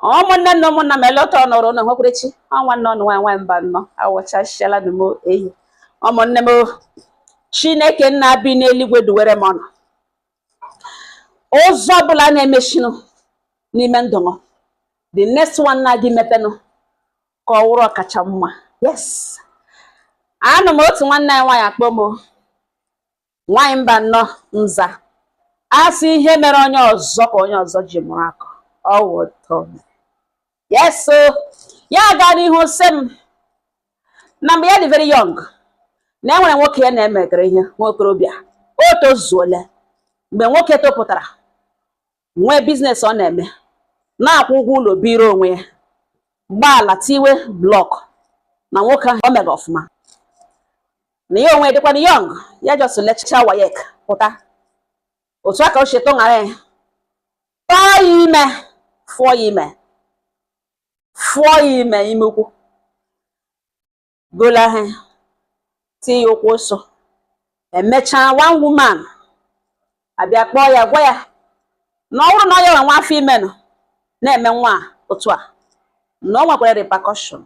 ụmụnne na ụmụnna m elota ọnọrọ na nwekwerechi nwanne ọnụ nwa mba nnọọ awụchasịala m ehi ụmụnne m Chineke nna bi n'eluigwe duwere m ọnụ ụzọ ọbụla na-emechinu n'ime ndụ m the next one na-adị mepenụ ka ọ wụrụ ọkacha mma. Yes, anụ m otu nwanne anyị nwaanyị akpọ m nwaanyị mba nnọọ nza asị ihe mere onye ọzọ ka onye ọzọ ji mụrụ akọ ọwụtọ. Yes, so ya gaa n'ihu sị m na mgbe ya dị very young na enwere nwoke ya na-emegara ihe nwa okorobịa o tozuola. Mgbe nwoke topụtara nwee biznes ọ na-eme na-akwụ ụgwọ ụlọ biri onwe ya gbaala tiwe blọk na nwoke ahụ o mega ọfụma na ya onwe dịkwana young ya just lecha wayek pụta otu aka o cheto ṅara ya tọọ ya ime fụọ ya ime ime ukwu gola ha tie ya ụkwụ ụsọ emechaa one woman abịa kpọọ ya gwa ya na ọ bụrụ na ọ ya nwe nwa afọ ime nọ na-eme nwa otu a na ọ nwekwara repercussion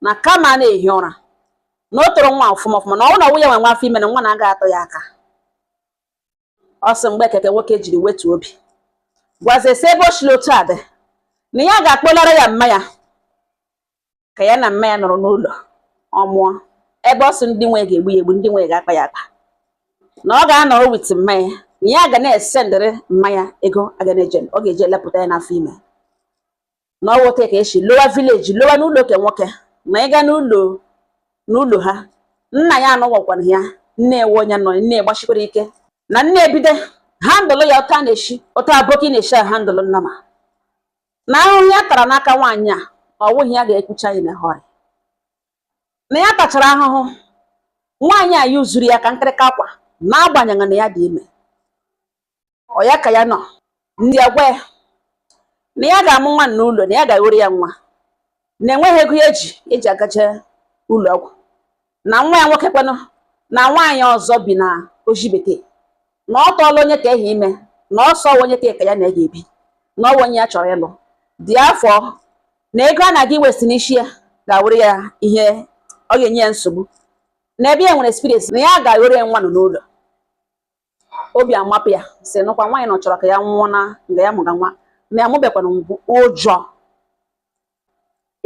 na kama a na-ehi ụra na o toro nwa ọfụma ọfụma na ọ bụrụ na nwunye nwe nwa afọ ime na nwa na-aga atọ ya aka. Ọ sị mgbe keke nwoke jiri wetu obi gwazesi ebe o chiri otu a dị na ya ga-akpọlara ya mma ya ka ya na mma ya nọrọ n'ụlọ ọ mụọ ebe ọ sị ndị nwe ga-egbu ya egbu ndị nwe ga-akpa ya akpa na ọ ga-anọrọ wit mma ya na ya ga na-esendịrị mma ya ego ọ ga-eje lepụta ya n'afọ ime na ọ wote ka esi lowa vileji lowa n'ụlọ ke nwoke ma ị gaa n'ụlọ ha nna ya anọgwakwana ya nne ewe onye nọ nne gbachikwara ike na nne ebido handụlụ ya ụta na-eshi ụta aboki na-eshi handụlụ nna ma na ahụhụ ya tara n'aka nwaanyị a ọ wụghị ya ga-ekwucha anyị na họrị na ya tachara ahụhụ nwaanyị a yuzuru ya ka nkịrịka akwa na-agbanyeghị na ya dị ime ọ ya ka ya nọ ndị agwa ya na ya ga-amụ nwa n'ụlọ na ya ga-ewere ya nwa na enweghị ego eji agaje ụlọ ọgwụ na nwa ya nwoke kwenụ na nwaanyị ọzọ bi na oji bekee na ọ tọọla onye ka ehi ime na ọsọ onye ka ya na-ega ebi na ọwa onye ya chọrọ ịlụ dị afọ na ego a na-aga iwesi n'isi ya ga-awere ya ihe ọ ga-enye ya nsogbu na ebe ya nwere experience na ya ga-ewere ya nwa nọ n'ụlọ. Obi amapụ ya si nụkwa nwaanyị na ọ chọrọ ka ya nwụọ na nga ya mụga nwa na ya mụbekwana ụjọ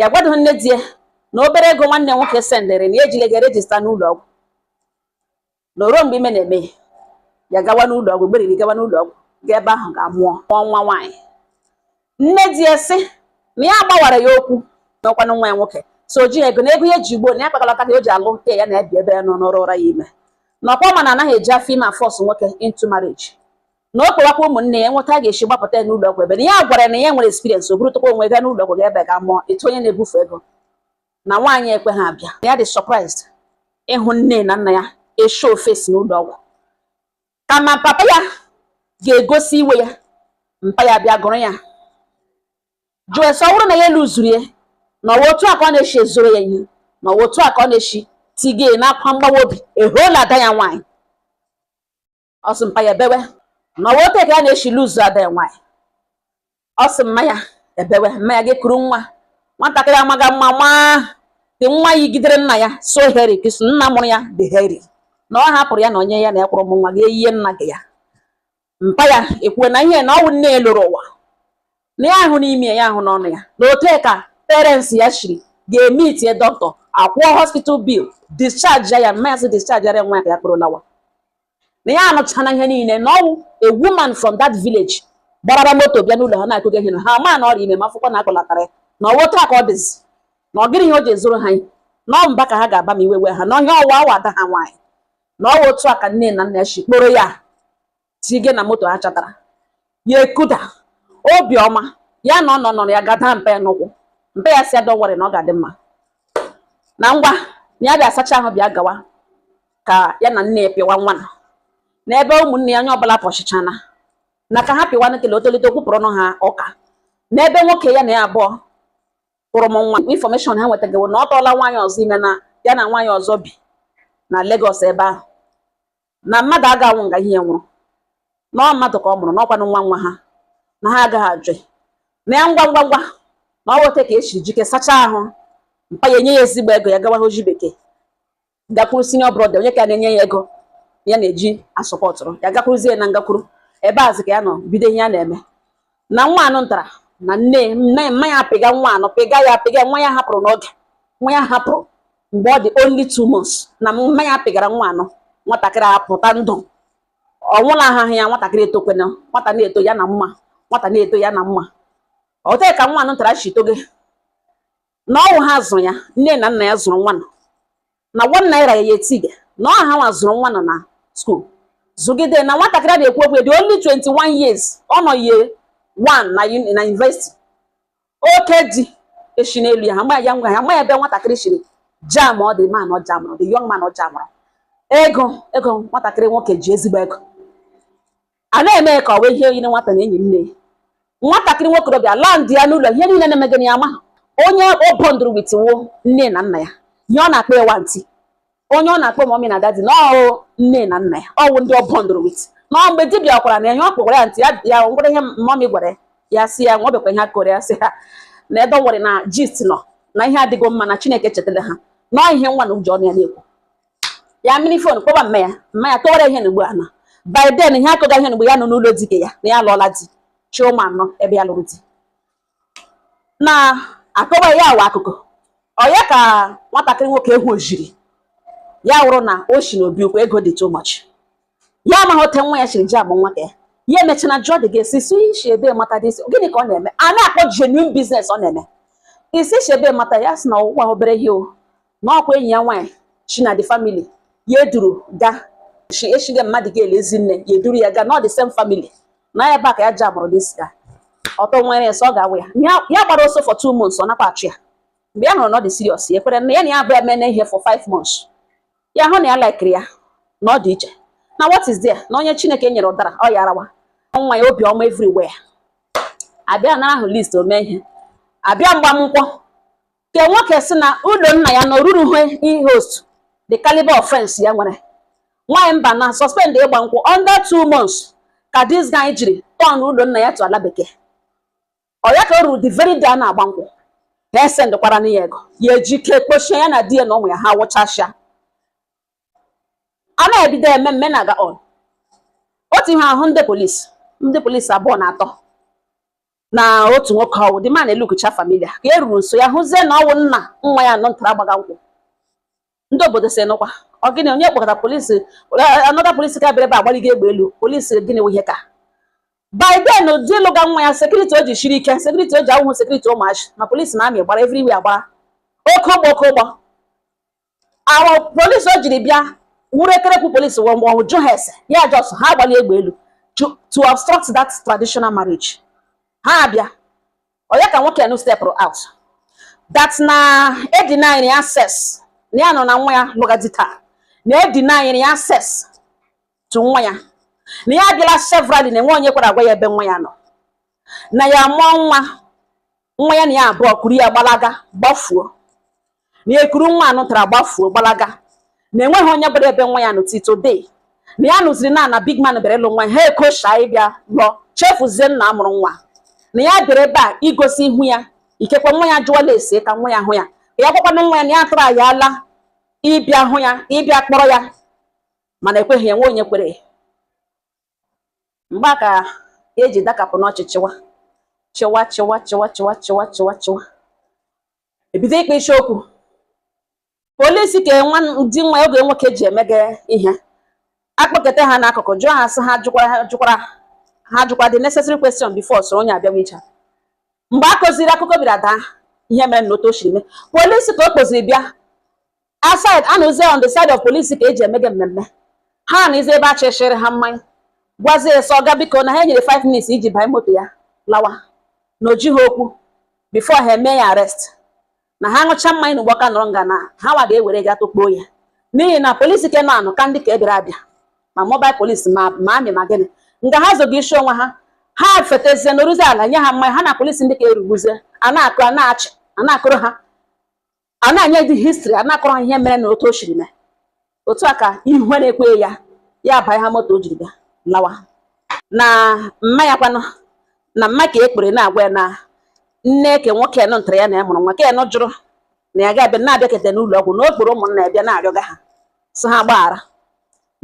ya gwadoghị nne di ya na obere ego nwanne nwoke sendịrị na ejile ga rejista n'ụlọ ọgwụ na ruo mgbe ime na-eme ya gawa n'ụlọ ọgwụ gberiri gawa n'ụlọ ọgwụ ga ebe ahụ ga-amụọ nwa nwaanyị. Nne di ya sị na ya gbawara ya okwu n'ọkwanụ nwa ya nwoke so o jighị ego na ego ya ji ugbo na ya kpakalata ka o ji alụ nke ya na-ebi ebe ya nọ n'ọrụ ụra ya ime na ọkwa ma na anaghị eji afọ ime afọs nwoke into marriage na o kpewakwa ụmụnne ya nweta ga-esi gbapụta ya n'ụlọ ọgwụ ebe na ya gwara na ya nwere experience o burụtakwa onwe gaa n'ụlọ ọgwụ ga ebe ga mụọ etu onye na-ebufe ego na nwaanyị ekwe ha abịa na ya dị surprised ịhụ nne na nna ya esho ofesi n'ụlọ ọgwụ ka ma papa ya ga-egosi iwe ya mpa ya bịa gụrụ ya jụọ ese ọ bụrụ na ya lụzuru ya na ọwa otu a ka ọ na-eshi ezoro ya ihe na ọwa otu a ka ọ na-eshi tige n'akwa mgbawa obi ehola ada ya nwaanyị ọ sị mpa ya ebewe na ọwa otu ka ya na-eshi lụzu ada ya nwaanyị ọ sị mma ya ebewe mma ya ga-ekuru nwatakịrị amaga mma maa dị nwa yigidere nna ya so heri kisi nna mụrụ ya dị heri na ọ hapụrụ ya na onye ya na ya kwụrụ m nwa ga-eyihe nna gị ya. Mpa ya ekwuwe na ihe na ọ bụ nne ya lụrụ ụwa na ya ahụ n'ime ya ahụ n'ọnụ ya na otu ka parents ya shiri ga-eme itinye dọkịta akwụọ hospital bill discharge ya mma ya sị discharge ya nwa ya ka ya kpụrụ lawa na ya anụchana ihe niile na ọwụ a woman from that village gbarara moto bịa n'ụlọ ha na-akụga ihe na ha ma na ọrịa ime ma akwụkwọ na-akpọlatara ya na ọwụta ka ọ dịzi na ọ gịrị ihe o ji ezoro ha na ọ mba ka ha ga-aba ma iwe ha na ọhịa ọwa awa ada ha nwaanyị na ọwa otu a ka nne na nna ya shi kporo ya tige na moto ha chatara ya ekuda obiọma ya na ọ nọ ya gada mpa ya n'ụkwụ mpa ya si adọwari na ọ ga-adị mma na ngwa na ya bịa asacha ahụ bịa gawa ka ya na nne ya pịwa nwa na ebe ụmụnne ya onye ọbụla pọchichana na ka ha pịwa nkele otolite okwupụrụ ha ụka n'ebe nwoke ya na ya abụọ kpụrụ m nwa infọmeshọn ha nwetagawo na ọ tọọla nwaanyị ọzọ ime na ya na nwaanyị ọzọ bi na Lagos ebe ahụ na mmadụ aga anwụ nga ihe nwụrụ na ọ mmadụ ka ọ mụrụ n'ọkwanụ nwa ha na ha agaghị ajụ na ya ngwa na ọ wote ka esi jike sacha ahụ mpa ya enye ya ezigbo ego ya gawa oji bekee gakwuru senior brother onye ka na-enye ya ego ya na-eji asọpọtụrụ ya gakwuruzie na ngakwuru ebe azị ka ya nọ bido ihe ya na-eme na nwa anụ ntara na nne mma ya apịga nwa anọ pịga ya apịga nwa ya hapụrụ n'oge nwa ya hapụrụ mgbe ọ dị only 2 months na mma ya pịgara nwa anọ nwatakịrị apụta ndụ ọnwụla ahahụ ya nwatakịrị etokwena nwata na-eto ya na mma nwata na-eto ya na mma ọtee ka nwa anụ ntara chi toge na ọwụ ha zụrụ ya nne na nna ya zụrụ nwa na 1 naira ya etige na ọha ha nwa zụrụ nwa na school zụgide na nwatakịrị na-ekwu okwu dị only 21 years ọ nọ ye 1 na university oke di eshi n'elu ya ha ya ngwa ya ma ebe nwatakịrị shiri jam ọ dị man ọ jam the young man ọ jam ego nwatakịrị nwoke ji ezigbo ego a na-eme ka ọ wee ihe yiri nwata na enyi nne nwatakịrị nwokorobịa land ya n'ụlọ ihe niile na-emegịnị ya ma onye ọ bọndụrụ witiwo nne na nna ya ihe ọ na-akpọ ewa ntị onye ọ na-akpọ mọmị na dadi na ọwụ nne na nna ya ọwụ ndị ọ bọndụrụ wit na mgbe dibịa ọkwara na ihe ọ kpọkwara ya ntị ya ngwere ihe mọmị gwara ya si ya nwebekwa ihe akọrọ ya si ha na ebe ọ nwere na gist nọ na ihe adịgo mma na Chineke chetara ha na ihe nwa na ụjọ ọnụ ya na-ekwu ya mini fon kpọba mma ya tụọrọ ihe n'ugbu a na by then ihe akọga ihe n'ugbu ya nọ n'ụlọ dike ya na ya lụọla di chioma anọ ebe ya lụrụ di na akọba ya awa akụkọ ọ ya ka nwatakịrị nwoke egwu ojiri ya wụrụ na o shi n'obi ukwu ego dị too much ya amaghọte nwa ya shiri ji abụ nwa ka ya emechana jụọ dị ga-esi si ishi ebe mata dị isi gịnị ka ọ na-eme a na-akpọ genuine business ọ na-eme isi ishi ebe mata ya sị na ọgwụgwọ obere ihe o na ọkwa enyi ya nwaanyị chi na the family ya eduru ga eshiga mmadụ ga-elezi nne ya eduru ya ga na ọ the same family na ebe a ka ya ji amụrụ dị siga ọtọ nwere nsọ ọ ga-awụ ya gbara ọsọ for 2 months ọ nakwa achụ ya mgbe ya hụrụ na ọ dị serious ya kwere na ya na ya abụ eme na ihe for 5 months ya hụ na ya laikiri ya na ọ dị iche na what is there na onye Chineke nyere ụdara ọ ya arawa nwa ya obiọma everywhere abịa na ahụ list ome ihe abịa mgbamnkwọ ke nwoke si na ụlọ nna ya na oruru ihe host the caliber of friends ya nwere nwaanyị mba na suspend ịgba nkwụ under 2 months ka this guy jiri turn ụlọ nna ya to ala bekee ọ ya ka o ruru the very day a na-agba nkwụ ha esendkwara na ya ego ya ejike kpochie ya na di ya na ụmụ ya ha wụchasịa a na-ebido eme mme na-aga on otu ihe ahụ ndị polisi abụọ na atọ na otu nwoke ọwụ dị ma na-elukucha familia ka e ruru nso ya hụzie na ọwụ nna nwa ya nọ ntara agbaga nkwụ ndị obodo si nụkwa ọ gịnị onye kpọkọta polisi anọda polisi ka bịara ebe agbaligo egbe elu polisi gịnị wụ ihe ka by then di lụga nwa ya sekuriti o ji shiri ike sekuriti o ji awụhụ sekuriti ụmụachi ma polisi na amị gbara everywhere agbara oke ụgbọ awa polisi o jiri bịa wuru ekerekwu polisi wọ jụ ha ese ya jos ha gbali egbe elu to obstruct that traditional marriage ha abịa onye ka nwoke nu step out that na edinine access na ya nọ na nwa ya lụgadi taa na edinine access to nwa ya na ya abịala severally na enwe onye kwara agwa ya ebe nwa ya nọ na ya mụọ nwa ya na ya abụọ kuru ya gbalaga gbafuo na ekuru nwa anụ tara gbafuo gbalaga na enweghị onye gbara ebe nwa ya nọ till today na ya nụziri na big man bere ịlụ nwa ha ekosha ịbịa lụọ chefuzie nna amụrụ nwa na ya bịara ebe a igosi ihu ya ikekwe nwa ya jụọla ese ka nwa ya hụ ya ya gwakwana nwa ya na ya tụrụ ya ala ịbịa hụ ya ịbịa kpọrọ ya mana ekweghị ya nwa onye kwere mgbe ka eji dakapụ n'ọchị chịwa ebido ikpe isi okwu polisi ka ndị nwa oge nwoke ji emege ihe akpọketa ha n'akụkụ jụọ ha sị ha jụkwa the necessary question before so onye abịa wicha mgbe a kụziri akụkọ bịara daa ihe mere n'otu oshiri mee polisi ka o kpoziri bịa aside a na-uze on the side of polisi ka eji emege mmemme ha na ize ebe a chịrị ha mmanya gwazie so ọga biko na ha nyere 5 minutes iji banye moto ya lawa na o jighị okwu before ha eme ya arrest na ha ṅụcha mmanya n'ugbo ka nọrọ nga na ha nwa ga-ewere ga tụkpoo ya n'ihi na polisi ke nọ anụ ka ndị ka e bịara abịa ma mobile police ma amị ma gịnị nga ha zogo isi onwe ha fetezie n'oruzi ala nye ha mmanya ha na polisi ndị ka erugbuzie a na-akụ a na-achị a na-akụrụ ha a na-anye dị history a na-akọrọ ha ihe mere na otu o shiri mee otu a ka ihu na-ekwe ya banye ha moto o jiri bịa lawa na mmanya kwanụ na mma ka ekpere na-agwa ya na nne ke nwoke nọ ntara ya na emụrụ nwa ke nọ jụrụ na ya ga-abịa na-abịa kete n'ụlọ ọgwụ na okporo ụmụnna ya bịa na-arịọga ha sị ha gbaghara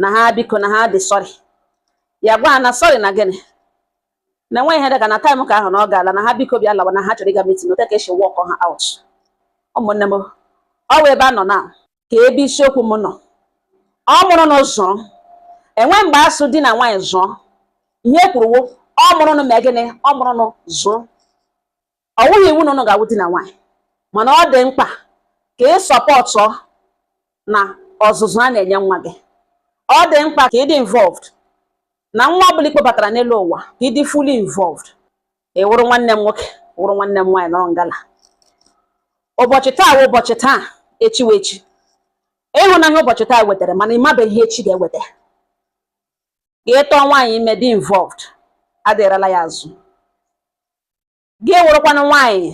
na ha biko na ha dị sọrị ya gwa ha na sọrị na gịnị na nwa ihe dịka na taịm ka ahụ na ọ gaala na ha biko bịa lawa na ha chọrọ ịga mitin ote ka esi wọkọ ha aut. Ụmụnne m ọ wụ ebe a nọ na ka ebe isiokwu m nọ ọ mụrụ na zụrụ enwe mgbe asụ di na nwaanyị zụọ ihe kwuruwo ọ mụrụ na mee gịnị ọ mụrụ na zụọ ọ wụghị iwu na ụnụ ga-awụ di na nwaanyị mana ọ dị mkpa ka ị sọpọtụ na ọzụzụ a na-enye nwa gị. Ọ dị mkpa ka ị dị involved na nwa ọbụla ikpọbatara n'elu ụwa ka ị dị fully involved. Ị wụrụ nwanne m nwoke wụrụ nwanne m nwaanyị nọrọ ngala ụbọchị taa wụ ụbọchị taa echi wee echi ịhụnanya ụbọchị taa wetara mana ịmabeghị ihe echi ga-eweta. Gị tọọ nwaanyị ime dị involved adịrịla ya azụ. Gị wụrụkwana nwaanyị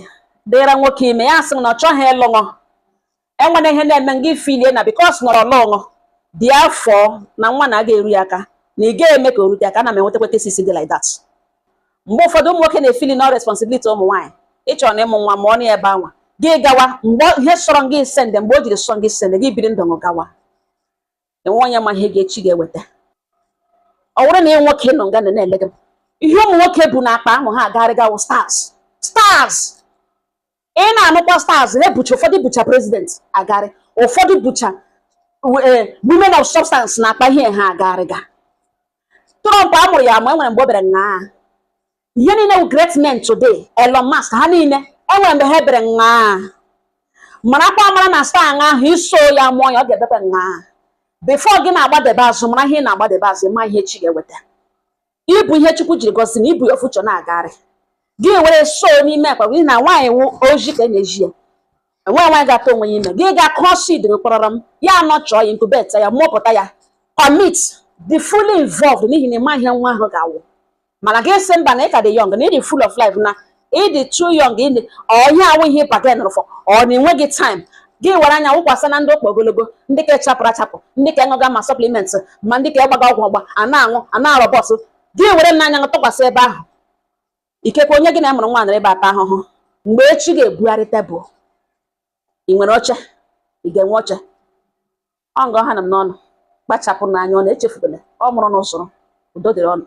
dịra nwoke ime ya sị na ọ chọghị ịlụṅụ enwere ihe na-eme gị filie na bikos nọrọ lụṅụ dị afọ na nwa na-aga eru ya aka na ị ga-eme ka o rute aka na m enwetakwa tesisi dị like that. Mgbe ụfọdụ ụmụ nwoke na-efili na responsibility ụmụ nwaanyị ịchọrọ na ịmụ nwa ma ọ na ebe anwa gị gawa mgbe ihe sọrọ gị sende mgbe o jiri sọ gị sende gị biri ndụ gawa enwe onye ma ihe ga-echi ga-eweta. Ọ bụrụ na ị nwoke nọ nga na-ele gị ihe ụmụ nwoke bụ na akpa ahụ ha agagharịgawo stars ị na-anụkwa stars na-ebucha ụfọdụ bucha president agarị ụfọdụ bucha women of substance na akpa ihe ha agagharịga. Trump amụrụ ya ma enwere mgbe o bere ṅaa ihe niile wụ great men today Elon Musk ha niile enwere mgbe ha bere ṅaa marakwa amara na star ṅa ahụ iso ya mụọ ya ọ ga-ebepe ṅaa before gị na-agbadebe azụ mara ihe ị na-agbadebe azụ ma ihe chi ga-eweta. Ịbụ ihe Chukwu jiri gosi na ịbụ ya fuchọ na-agagharị gị were so n'ime akpa gị na nwaanyị wụ oji ka na-eji ya enwe nwaanyị ga-ata onwe ya ime gị ga-akọ seed kpọrọrọ m ya nọchọọ ya incubate ya mụpụta ya commit the fully involved n'ihi na ịma ihe nwa ahụ ga-awụ mana gị sị mba na ị ka dị young na ị dị full of life na ị dị too young onye awụ ihe bagen rụfọ ọ na-enweghị time gị were anya wụkwasị na ndị ụkpa ogologo ndị ka chapụrụ achapụ ndị ka ịṅụga ma supplement ma ndị ka ịgbaga ọgwụ ọgba a na-arọ bọsụ gị were n'anya tụkwasị ebe ahụ ikekwe onye gị na-amụrụ nwa nara ebe ata ahụhụ mgbe echi ga-ebugharị tebụl ị nwere oche ị ga-enwe oche ọ ngọ ha na m n'ọnụ kpachapụ n'anya ọ na-echefubele ọ mụrụ n'usoro udo dịrị ọnụ.